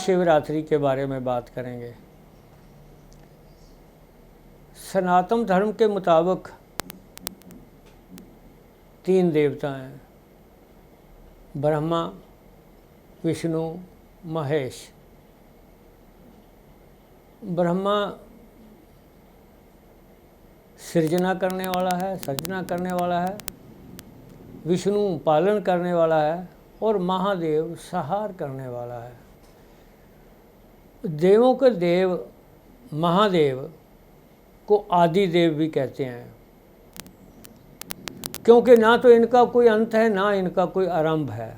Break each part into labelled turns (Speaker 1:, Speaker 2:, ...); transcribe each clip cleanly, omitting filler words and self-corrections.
Speaker 1: महाशिवरात्रि के बारे में बात करेंगे। सनातन धर्म के मुताबिक 3 देवता हैं, ब्रह्मा, विष्णु, महेश। ब्रह्मा सृजना करने वाला है, सर्जना करने वाला है, विष्णु पालन करने वाला है और महादेव संहार करने वाला है। देवों के देव महादेव को आदि देव भी कहते हैं, क्योंकि ना तो इनका कोई अंत है ना इनका कोई आरंभ है।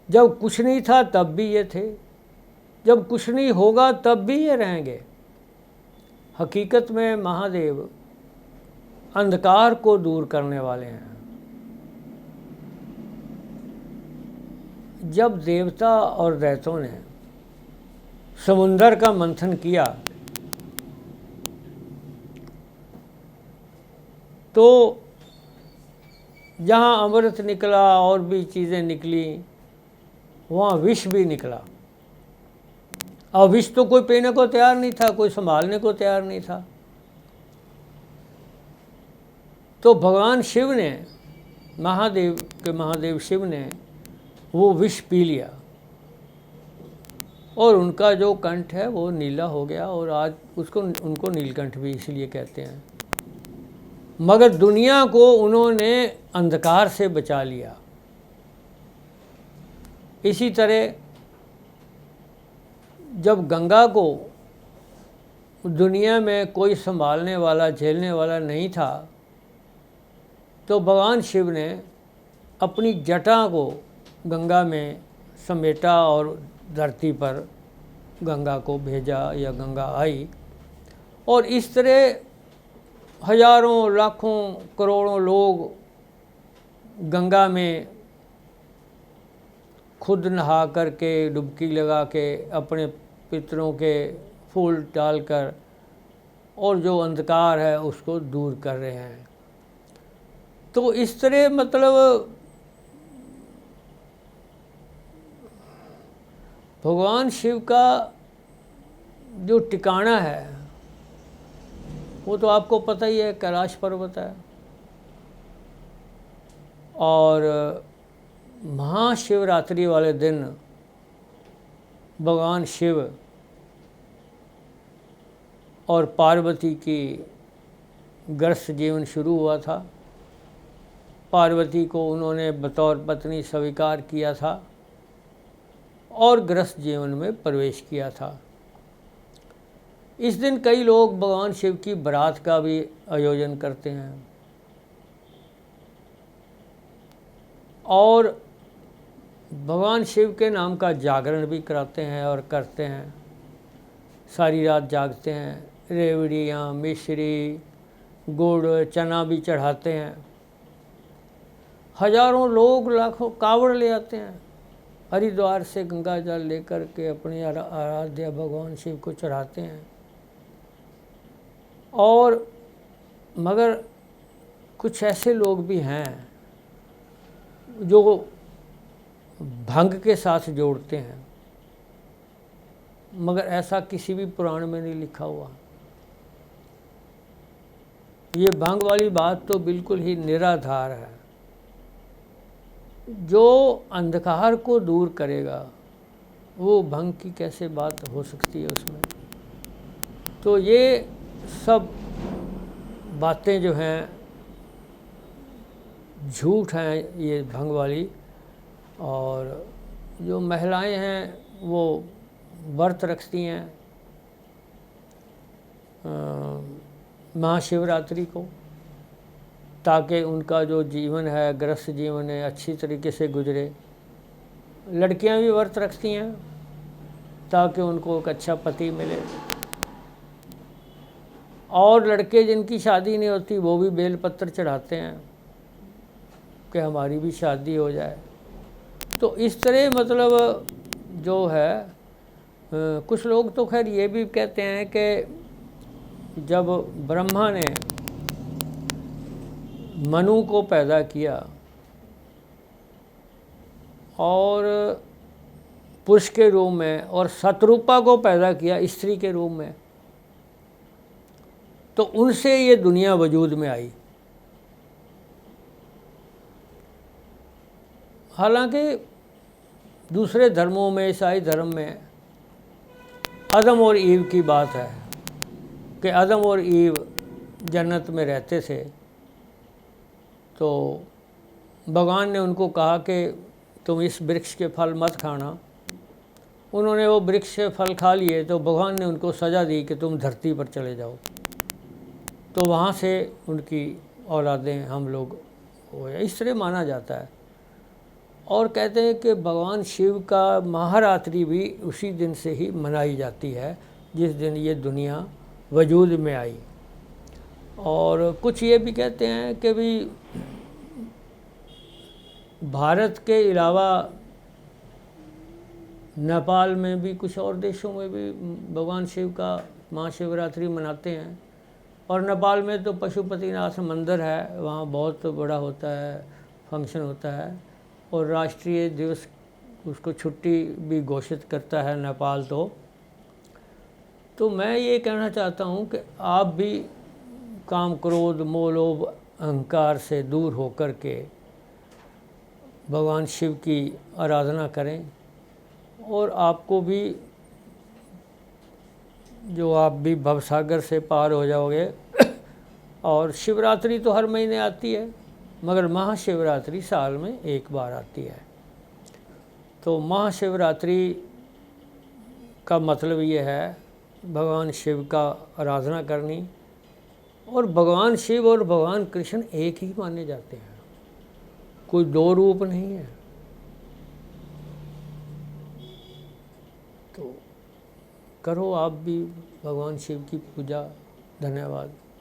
Speaker 1: जब कुछ नहीं था तब भी ये थे, जब कुछ नहीं होगा तब भी ये रहेंगे। हकीकत में महादेव अंधकार को दूर करने वाले हैं। जब देवता और दैत्यों ने समुंदर का मंथन किया तो जहाँ अमृत निकला और भी चीज़ें निकली, वहाँ विष भी निकला। और विष तो कोई पीने को तैयार नहीं था, कोई संभालने को तैयार नहीं था। तो भगवान शिव ने, महादेव शिव ने वो विष पी लिया और उनका जो कंठ है वो नीला हो गया, और आज उनको नीलकंठ भी इसलिए कहते हैं। मगर दुनिया को उन्होंने अंधकार से बचा लिया। इसी तरह जब गंगा को दुनिया में कोई संभालने वाला, झेलने वाला नहीं था, तो भगवान शिव ने अपनी जटा को गंगा में समेटा और धरती पर गंगा को भेजा या गंगा आई। और इस तरह हजारों, लाखों, करोड़ों लोग गंगा में खुद नहा कर के, डुबकी लगा के, अपने पितरों के फूल डालकर और जो अंधकार है उसको दूर कर रहे हैं। तो इस तरह मतलब भगवान शिव का जो ठिकाना है वो तो आपको पता ही है, कैलाश पर्वत है। और महाशिवरात्रि वाले दिन भगवान शिव और पार्वती की गृहस्थ जीवन शुरू हुआ था। पार्वती को उन्होंने बतौर पत्नी स्वीकार किया था और गृहस्थ जीवन में प्रवेश किया था। इस दिन कई लोग भगवान शिव की बारात का भी आयोजन करते हैं और भगवान शिव के नाम का जागरण भी कराते हैं और करते हैं। सारी रात जागते हैं, रेवड़ियाँ, मिश्री, गुड़, चना भी चढ़ाते हैं। हजारों लोग, लाखों कावड़ ले आते हैं, हरिद्वार से गंगा जल लेकर के अपने आराध्य भगवान शिव को चढ़ाते हैं। और मगर कुछ ऐसे लोग भी हैं जो भंग के साथ जोड़ते हैं, मगर ऐसा किसी भी पुराण में नहीं लिखा हुआ। ये भंग वाली बात तो बिल्कुल ही निराधार है। जो अंधकार को दूर करेगा वो भंग की कैसे बात हो सकती है उसमें। तो ये सब बातें जो हैं झूठ हैं, ये भंग वाली। और जो महिलाएं हैं वो व्रत रखती हैं महाशिवरात्रि को, ताकि उनका जो जीवन है, गृहस्थ जीवन है, अच्छी तरीके से गुजरे। लड़कियां भी व्रत रखती हैं ताकि उनको एक अच्छा पति मिले। और लड़के जिनकी शादी नहीं होती वो भी बेलपत्र चढ़ाते हैं कि हमारी भी शादी हो जाए। तो इस तरह मतलब जो है कुछ लोग तो खैर ये भी कहते हैं कि जब ब्रह्मा ने मनु को पैदा किया और पुरुष के रूप में और शतरूपा को पैदा किया स्त्री के रूप में, तो उनसे ये दुनिया वजूद में आई। हालांकि दूसरे धर्मों में, ईसाई धर्म में आदम और ईव की बात है कि आदम और ईव जन्नत में रहते थे, तो भगवान ने उनको कहा कि तुम इस वृक्ष के फल मत खाना। उन्होंने वो वृक्ष के फल खा लिए, तो भगवान ने उनको सज़ा दी कि तुम धरती पर चले जाओ। तो वहाँ से उनकी औलादें हम लोग हुए, इस तरह माना जाता है। और कहते हैं कि भगवान शिव का महारात्रि भी उसी दिन से ही मनाई जाती है जिस दिन ये दुनिया वजूद में आई। और कुछ ये भी कहते हैं कि भी भारत के अलावा नेपाल में भी, कुछ और देशों में भी भगवान शिव का महाशिवरात्रि मनाते हैं। और नेपाल में तो पशुपतिनाथ मंदिर है, वहाँ बहुत बड़ा होता है, फंक्शन होता है, और राष्ट्रीय दिवस उसको छुट्टी भी घोषित करता है नेपाल। तो मैं ये कहना चाहता हूँ कि आप भी काम, क्रोध, मोह, लोभ, अहंकार से दूर होकर के भगवान शिव की आराधना करें, और आपको भी जो आप भी भवसागर से पार हो जाओगे। और शिवरात्रि तो हर महीने आती है, मगर महाशिवरात्रि साल में एक बार आती है। तो महाशिवरात्रि का मतलब ये है भगवान शिव का आराधना करनी, और भगवान शिव और भगवान कृष्ण एक ही माने जाते हैं, कोई दो रूप नहीं है। तो करो आप भी भगवान शिव की पूजा। धन्यवाद।